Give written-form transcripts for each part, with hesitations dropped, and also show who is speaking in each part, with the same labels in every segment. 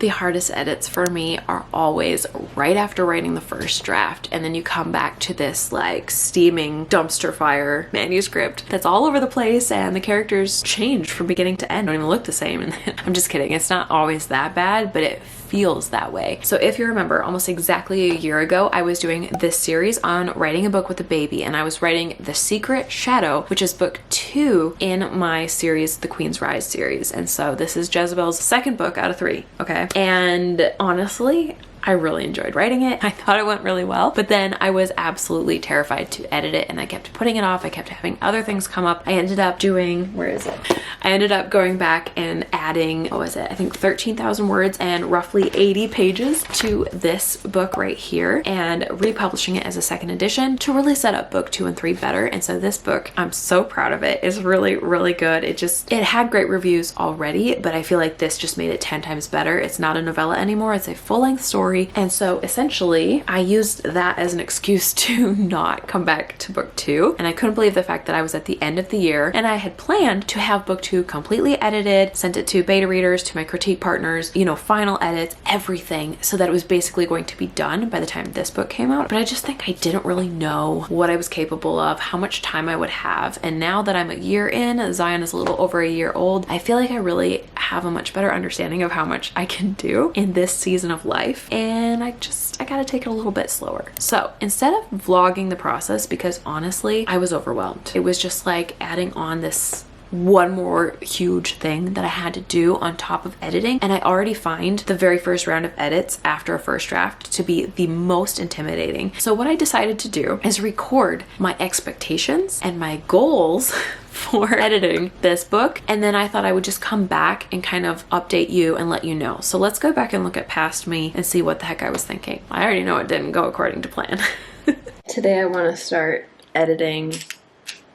Speaker 1: The hardest edits for me are always right after writing the first draft, and then you come back to this like steaming dumpster fire manuscript that's all over the place and the characters change from beginning to end, don't even look the same. And I'm just kidding, it's not always that bad, but it feels that way. So if you remember, almost exactly a year ago, I was doing this series on writing a book with a baby, and I was writing The Secret Shadow, which is book 2 in my series, The Queen's Rise series. And so this is Jezebel's second book out of 3, okay? And honestly, I really enjoyed writing it. I thought it went really well, but then I was absolutely terrified to edit it, and I kept putting it off. I kept having other things come up. I ended up doing, where is it? I ended up going back and adding, what was it? I think 13,000 words and roughly 80 pages to this book right here, and republishing it as a second edition to really set up book 2 and 3 better. And so this book, I'm so proud of it. It's really, really good. It had great reviews already, but I feel like this just made it 10 times better. It's not a novella anymore. It's a full-length story. And so essentially I used that as an excuse to not come back to book 2. And I couldn't believe the fact that I was at the end of the year and I had planned to have book 2 completely edited, sent it to beta readers, to my critique partners, you know, final edits, everything, so that it was basically going to be done by the time this book came out. But I just think I didn't really know what I was capable of, how much time I would have. And now that I'm a year in, Zion is a little over a year old, I feel like I really have a much better understanding of how much I can do in this season of life. And I gotta take it a little bit slower. So instead of vlogging the process, because honestly, I was overwhelmed. It was just like adding on this one more huge thing that I had to do on top of editing. And I already find the very first round of edits after a first draft to be the most intimidating. So what I decided to do is record my expectations and my goals for editing this book, and then I thought I would just come back and kind of update you and let you know. So let's go back and look at past me and see what the heck I was thinking. I already know it didn't go according to plan. Today I want to start editing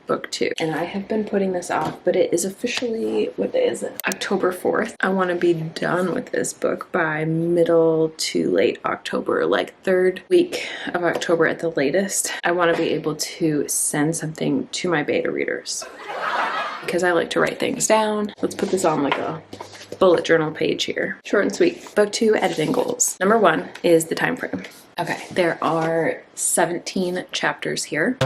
Speaker 1: book 2, and I have been putting this off, but it is officially, what day is it? October 4th. I want to be done with this book by middle to late October, like 3rd week of October at the latest. I want to be able to send something to my beta readers because I like to write things down. Let's put this on like a bullet journal page here. Short and sweet. Book 2 editing goals. Number 1 is the time frame. Okay, there are 17 chapters here.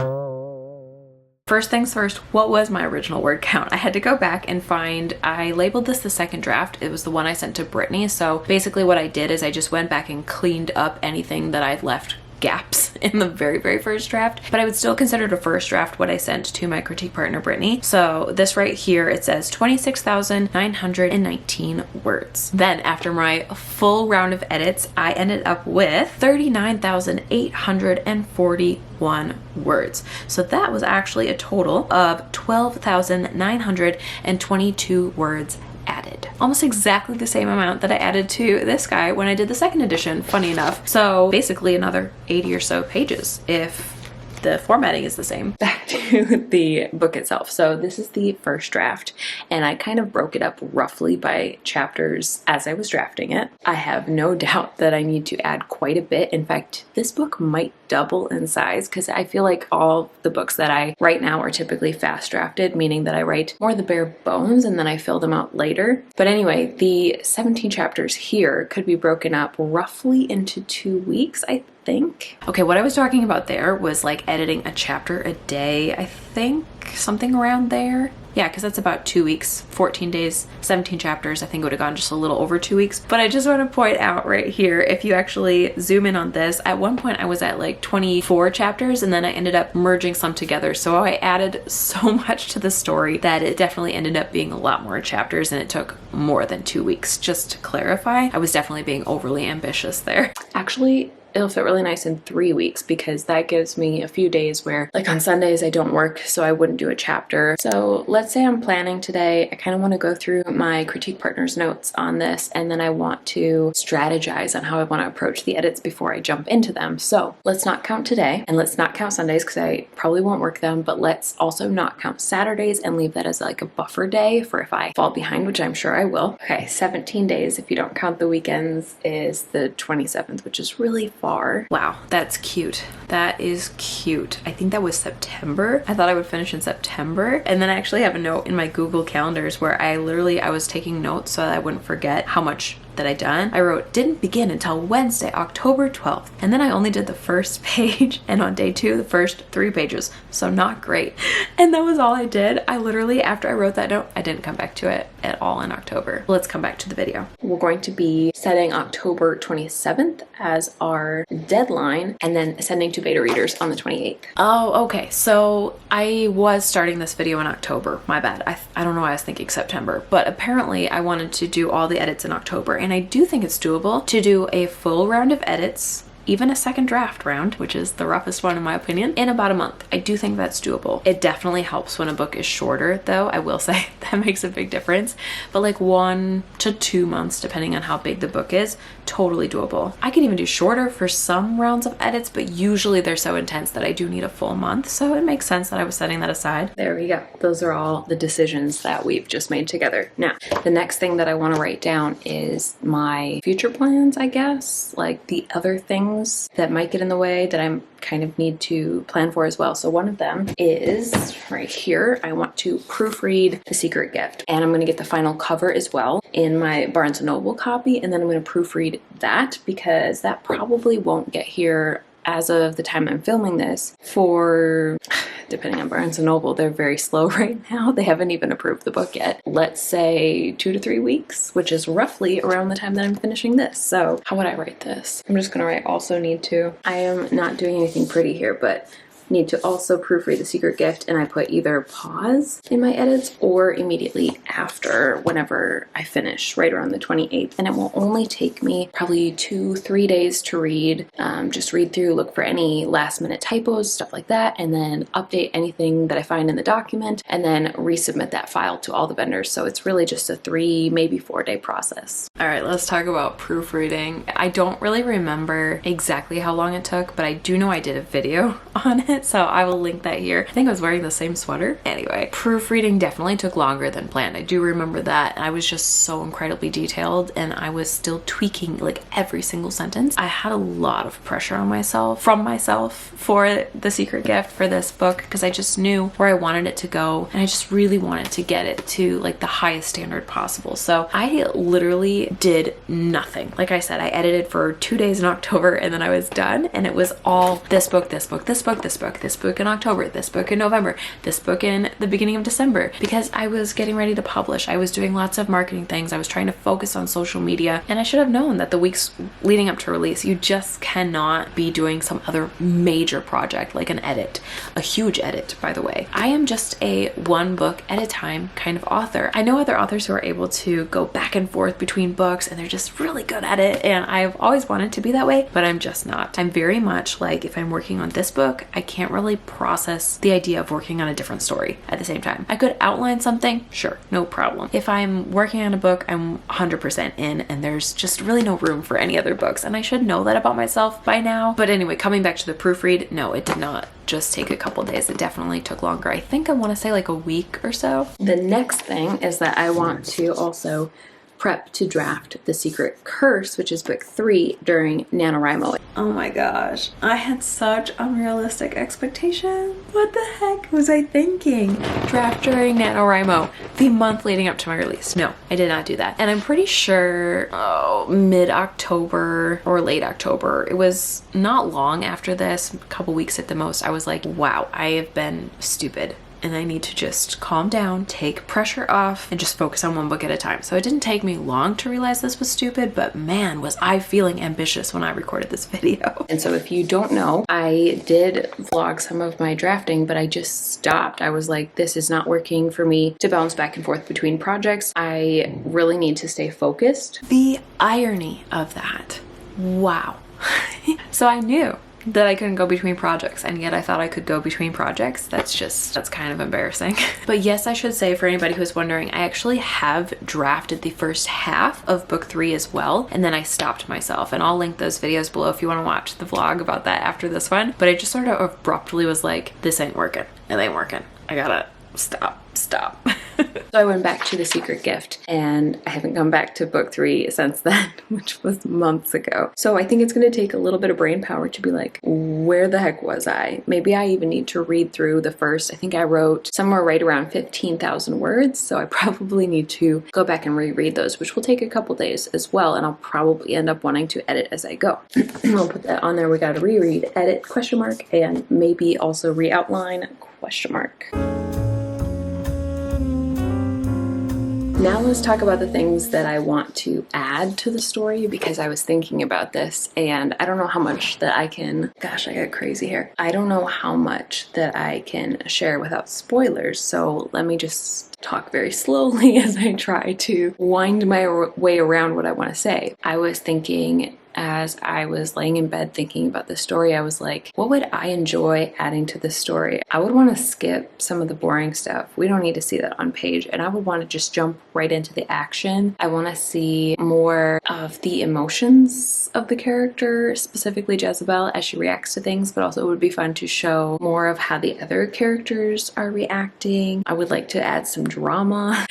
Speaker 1: First things first, what was my original word count? I had to go back and find, I labeled this the second draft. It was the one I sent to Bethany. So basically what I did is I just went back and cleaned up anything that I'd left gaps in the very first draft, but I would still consider the first draft what I sent to my critique partner Bethany. So this right here, it says 26,919 words. Then after my full round of edits, I ended up with 39,841 words. So that was actually a total of 12,922 words added. Almost exactly the same amount that I added to this guy when I did the second edition, funny enough. So basically another 80 or so pages if the formatting is the same. Back to the book itself. So this is the first draft, and I kind of broke it up roughly by chapters as I was drafting it. I have no doubt that I need to add quite a bit. In fact, this book might double in size because I feel like all the books that I write now are typically fast drafted, meaning that I write more the bare bones and then I fill them out later. But anyway, the 17 chapters here could be broken up roughly into 2 weeks, I think. Okay, what I was talking about there was like editing a chapter a day, I think, something around there. Yeah, because that's about 2 weeks, 14 days, 17 chapters. I think it would have gone just a little over 2 weeks. But I just want to point out right here, if you actually zoom in on this, at one point I was at like 24 chapters, and then I ended up merging some together. So I added so much to the story that it definitely ended up being a lot more chapters, and it took more than 2 weeks. Just to clarify, I was definitely being overly ambitious there. Actually, it'll fit really nice in 3 weeks because that gives me a few days where, like on Sundays, I don't work, so I wouldn't do a chapter. So let's say I'm planning today. I kind of want to go through my critique partner's notes on this, and then I want to strategize on how I want to approach the edits before I jump into them. So let's not count today, and let's not count Sundays because I probably won't work them, but let's also not count Saturdays and leave that as like a buffer day for if I fall behind, which I'm sure I will. Okay, 17 days, if you don't count the weekends, is the 27th, which is really far. Wow, that's cute. That is cute. I think that was September. I thought I would finish in September. And then I actually have a note in my Google calendars where I was taking notes so that I wouldn't forget how much that I done, I wrote didn't begin until Wednesday, October 12th. And then I only did the first page, and on day 2, the first 3 pages. So not great. And that was all I did. I literally, after I wrote that note, I didn't come back to it at all in October. Let's come back to the video. We're going to be setting October 27th as our deadline, and then sending to beta readers on the 28th. Oh, okay. So I was starting this video in October. My bad. I don't know why I was thinking September, but apparently I wanted to do all the edits in October, and I do think it's doable to do a full round of edits, even a second draft round, which is the roughest one in my opinion, in about a month. I do think that's doable. It definitely helps when a book is shorter though, I will say. That makes a big difference. But like 1 to 2 months, depending on how big the book is, totally doable. I can even do shorter for some rounds of edits, but usually they're so intense that I do need a full month. So it makes sense that I was setting that aside. There we go. Those are all the decisions that we've just made together. Now, the next thing that I want to write down is my future plans, I guess, like the other things that might get in the way that I kind of need to plan for as well. So one of them is right here. I want to proofread The Secret Gift, and I'm going to get the final cover as well in my Barnes & Noble copy, and then I'm going to proofread that because that probably won't get here as of the time I'm filming this for, depending on Barnes & Noble, they're very slow right now. They haven't even approved the book yet. Let's say 2 to 3 weeks, which is roughly around the time that I'm finishing this. So how would I write this? I'm just gonna write also need to. I am not doing anything pretty here, but need to also proofread The Secret Gift, and I put either pause in my edits or immediately after, whenever I finish, right around the 28th. And it will only take me probably 2-3 days to read. Just read through, look for any last minute typos, stuff like that, and then update anything that I find in the document, and then resubmit that file to all the vendors. So it's really just a 3, maybe 4 day process. All right, let's talk about proofreading. I don't really remember exactly how long it took, but I do know I did a video on it. So I will link that here. I think I was wearing the same sweater. Anyway, proofreading definitely took longer than planned. I do remember that. I was just so incredibly detailed, and I was still tweaking like every single sentence. I had a lot of pressure on myself, from myself, for The Secret Gift, for this book, because I just knew where I wanted it to go, and I just really wanted to get it to like the highest standard possible. So I literally did nothing. Like I said, I edited for 2 days in October, and then I was done, and it was all this book, this book, this book, this book, this book in October, this book in November, this book in the beginning of December, because I was getting ready to publish. I was doing lots of marketing things. I was trying to focus on social media, and I should have known that the weeks leading up to release, you just cannot be doing some other major project like an edit, a huge edit, by the way. I am just a 1 book at a time kind of author. I know other authors who are able to go back and forth between books, and they're just really good at it, and I've always wanted to be that way, but I'm just not. I'm very much like, if I'm working on this book, I can't really process the idea of working on a different story at the same time. I could outline something, sure, no problem. If I'm working on a book, I'm 100% in, and there's just really no room for any other books, and I should know that about myself by now. But anyway, coming back to the proofread, no, it did not just take a couple days. It definitely took longer. I think I want to say like a week or so. The next thing is that I want to also prep to draft The Secret Curse, which is book 3, during NaNoWriMo. Oh my gosh, I had such unrealistic expectations. What the heck was I thinking? Draft during NaNoWriMo, the month leading up to my release. No, I did not do that. And I'm pretty sure, mid-October or late October, it was not long after this, a couple weeks at the most, I was like, wow, I have been stupid, and I need to just calm down, take pressure off, and just focus on 1 book at a time. So it didn't take me long to realize this was stupid, but man, was I feeling ambitious when I recorded this video. And so if you don't know, I did vlog some of my drafting, but I just stopped. I was like, this is not working for me to bounce back and forth between projects. I really need to stay focused. The irony of that. Wow. So I knew that I couldn't go between projects, and yet I thought I could go between projects. That's kind of embarrassing. But yes, I should say, for anybody who's wondering, I actually have drafted the first half of book 3 as well, and then I stopped myself, and I'll link those videos below if you want to watch the vlog about that after this one. But I just sort of abruptly was like, this ain't working. It ain't working. I gotta stop. So I went back to The Secret Gift, and I haven't come back to book 3 since then, which was months ago. So I think it's going to take a little bit of brain power to be like, where the heck was I? Maybe I even need to read through the first, I think I wrote somewhere right around 15,000 words. So I probably need to go back and reread those, which will take a couple days as well. And I'll probably end up wanting to edit as I go. I'll put that on there. We got to reread, edit, question mark, and maybe also re-outline, question mark. Now let's talk about the things that I want to add to the story, because I was thinking about this and I don't know how much that I can, gosh, I got crazy here. I don't know how much that I can share without spoilers. So let me just talk very slowly as I try to wind my way around what I want to say. I was thinking, as I was laying in bed thinking about the story, I was like, what would I enjoy adding to the story? I would want to skip some of the boring stuff. We don't need to see that on page. And I would want to just jump right into the action. I want to see more of the emotions of the character, specifically Jezebel, as she reacts to things, but also it would be fun to show more of how the other characters are reacting. I would like to add some drama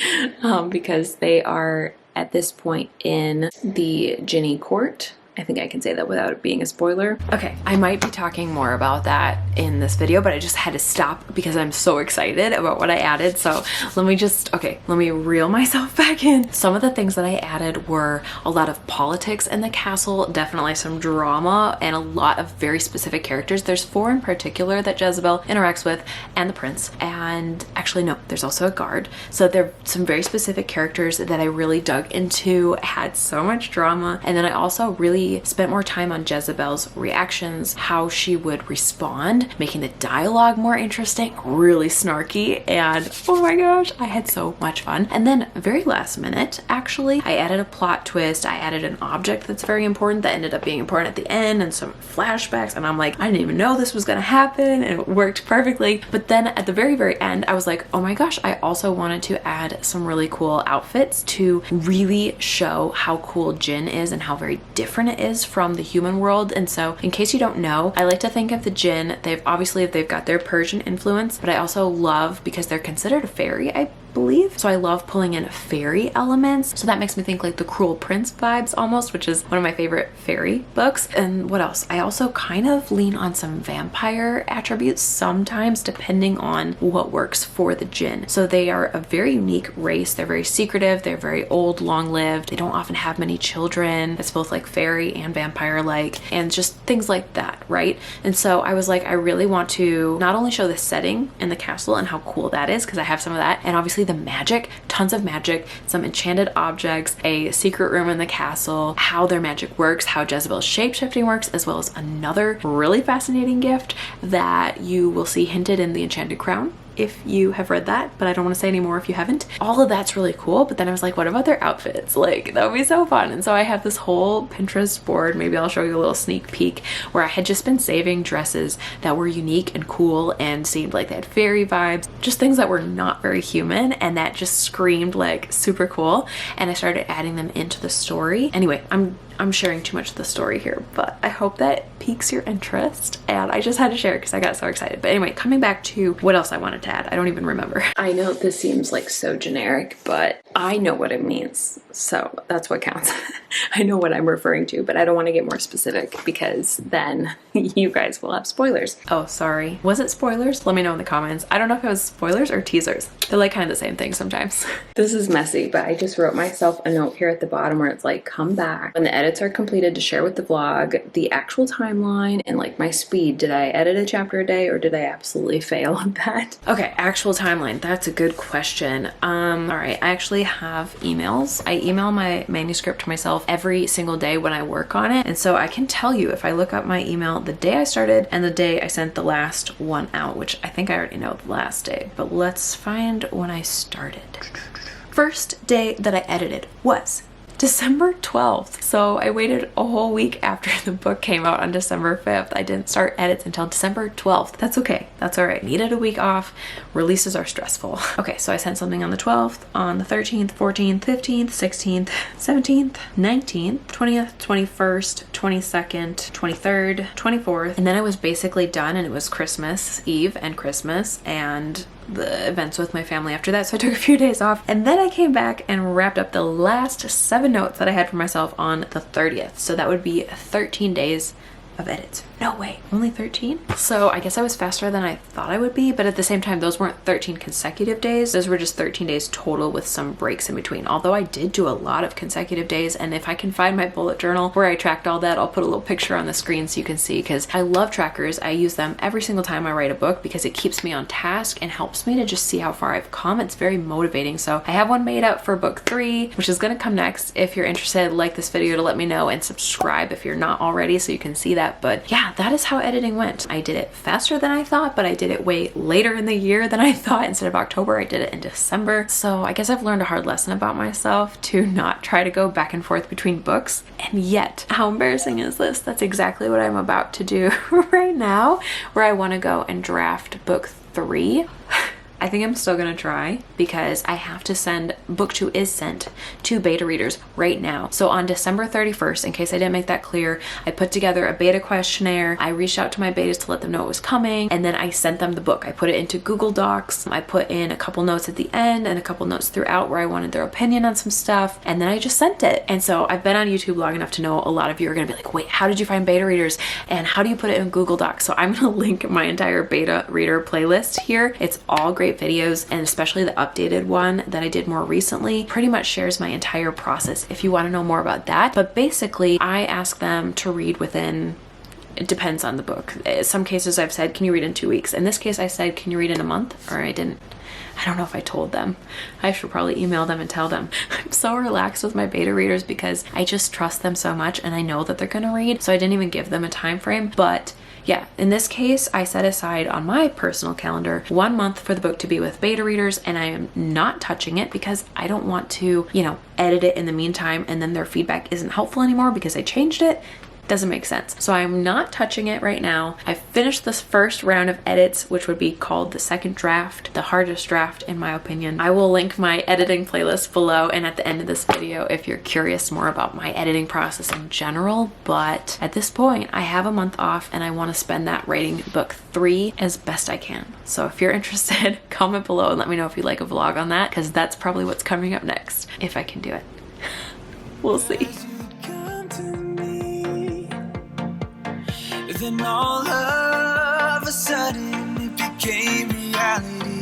Speaker 1: because they are at this point in the Ginny court. I think I can say that without it being a spoiler. Okay, I might be talking more about that in this video, but I just had to stop because I'm so excited about what I added. So let me reel myself back in. Some of the things that I added were a lot of politics in the castle, definitely some drama, and a lot of very specific characters. There's 4 in particular that Jezebel interacts with, and the prince, and actually no, there's also a guard. So there are some very specific characters that I really dug into, had so much drama, and then I also really spent more time on Jezebel's reactions, how she would respond, making the dialogue more interesting, really snarky, and oh my gosh, I had so much fun. And then very last minute, actually, I added a plot twist. I added an object that's very important that ended up being important at the end, and some flashbacks, and I'm like, I didn't even know this was gonna happen, and it worked perfectly. But then at the very, very end, I was like, oh my gosh, I also wanted to add some really cool outfits to really show how cool Jinn is and how very different it is from the human world. And so in case you don't know, I like to think of the Jinn, they've got their Persian influence, but I also love, because they're considered a fairy, I believe. So I love pulling in fairy elements. So that makes me think like the Cruel Prince vibes almost, which is one of my favorite fairy books. And what else? I also kind of lean on some vampire attributes sometimes, depending on what works for the Jinn. So they are a very unique race. They're very secretive. They're very old, long-lived. They don't often have many children. It's both like fairy and vampire-like, and just things like that, right? And so I was like, I really want to not only show the setting in the castle and how cool that is, because I have some of that, and obviously the magic, tons of magic, some enchanted objects, a secret room in the castle, how their magic works, how Jezebel's shapeshifting works, as well as another really fascinating gift that you will see hinted in the Enchanted Crown, if you have read that, but I don't want to say any more if you haven't. All of that's really cool, but then I was like, what about their outfits? Like, that would be so fun. And so I have this whole Pinterest board, maybe I'll show you a little sneak peek, where I had just been saving dresses that were unique and cool and seemed like they had fairy vibes, just things that were not very human and that just screamed like super cool. And I started adding them into the story. Anyway, I'm sharing too much of the story here, but I hope that piques your interest, and I just had to share it because I got so excited. But anyway, coming back to what else I wanted to add, I don't even remember. I know this seems like so generic, but I know what it means, so that's what counts. I know what I'm referring to, but I don't want to get more specific because then you guys will have spoilers. Oh, sorry. Was it spoilers? Let me know in the comments. I don't know if it was spoilers or teasers. They're like kind of the same thing sometimes. This is messy, but I just wrote myself a note here at the bottom where it's like, come back when the edits are completed to share with the vlog the actual timeline and like my speed. Did I edit a chapter a day or did I absolutely fail at that? Okay, actual timeline. That's a good question. All right, I actually have emails. I email my manuscript to myself every single day when I work on it. And so I can tell you if I look up my email the day I started and the day I sent the last one out, which I think I already know the last day, but let's find when I started. First day that I edited was December 12th. So I waited a whole week after the book came out on December 5th. I didn't start edits until December 12th. That's okay. That's all right. Needed a week off. Releases are stressful. Okay, so I sent something on the 12th, on the 13th, 14th, 15th, 16th, 17th, 19th, 20th, 21st, 22nd, 23rd, 24th, and then I was basically done, and it was Christmas Eve and Christmas, and the events with my family after that, so I took a few days off, and then I came back and wrapped up the last 7 notes that I had for myself on the 30th. So that would be 13 days of edits. No way, only 13? So I guess I was faster than I thought I would be, but at the same time, those weren't 13 consecutive days. Those were just 13 days total with some breaks in between. Although I did do a lot of consecutive days, and if I can find my bullet journal where I tracked all that, I'll put a little picture on the screen so you can see, because I love trackers. I use them every single time I write a book because it keeps me on task and helps me to just see how far I've come. It's very motivating. So I have one made up for book 3, which is gonna come next. If you're interested, like this video to let me know, and subscribe if you're not already so you can see that. But yeah, that is how editing went. I did it faster than I thought, but I did it way later in the year than I thought. Instead of October, I did it in December. So I guess I've learned a hard lesson about myself to not try to go back and forth between books. And yet, how embarrassing is this? That's exactly what I'm about to do right now, where I want to go and draft book 3. I think I'm still gonna try because I have to send, book 2 is sent to beta readers right now. So on December 31st, in case I didn't make that clear, I put together a beta questionnaire. I reached out to my betas to let them know it was coming, and then I sent them the book. I put it into Google Docs. I put in a couple notes at the end and a couple notes throughout where I wanted their opinion on some stuff, and then I just sent it. And so I've been on YouTube long enough to know a lot of you are gonna be like, wait, how did you find beta readers? And how do you put it in Google Docs? So I'm gonna link my entire beta reader playlist here. It's all great videos, and especially the updated one that I did more recently pretty much shares my entire process if you want to know more about that. But basically, I ask them to read within, it depends on the book. In some cases I've said, can you read in 2 weeks? In this case I said, can you read in a month? Or I didn't. I don't know if I told them. I should probably email them and tell them. I'm so relaxed with my beta readers because I just trust them so much and I know that they're gonna read, so I didn't even give them a time frame. But yeah, in this case, I set aside on my personal calendar 1 month for the book to be with beta readers, and I am not touching it because I don't want to, you know, edit it in the meantime and then their feedback isn't helpful anymore because I changed it. Doesn't make sense. So I'm not touching it right now. I finished this first round of edits, which would be called the second draft, the hardest draft in my opinion. I will link my editing playlist below and at the end of this video if you're curious more about my editing process in general. But at this point, I have a month off and I want to spend that writing book 3 as best I can. So if you're interested, comment below and let me know if you'd like a vlog on that, because that's probably what's coming up next, if I can do it. We'll see. Then all of a sudden it became reality.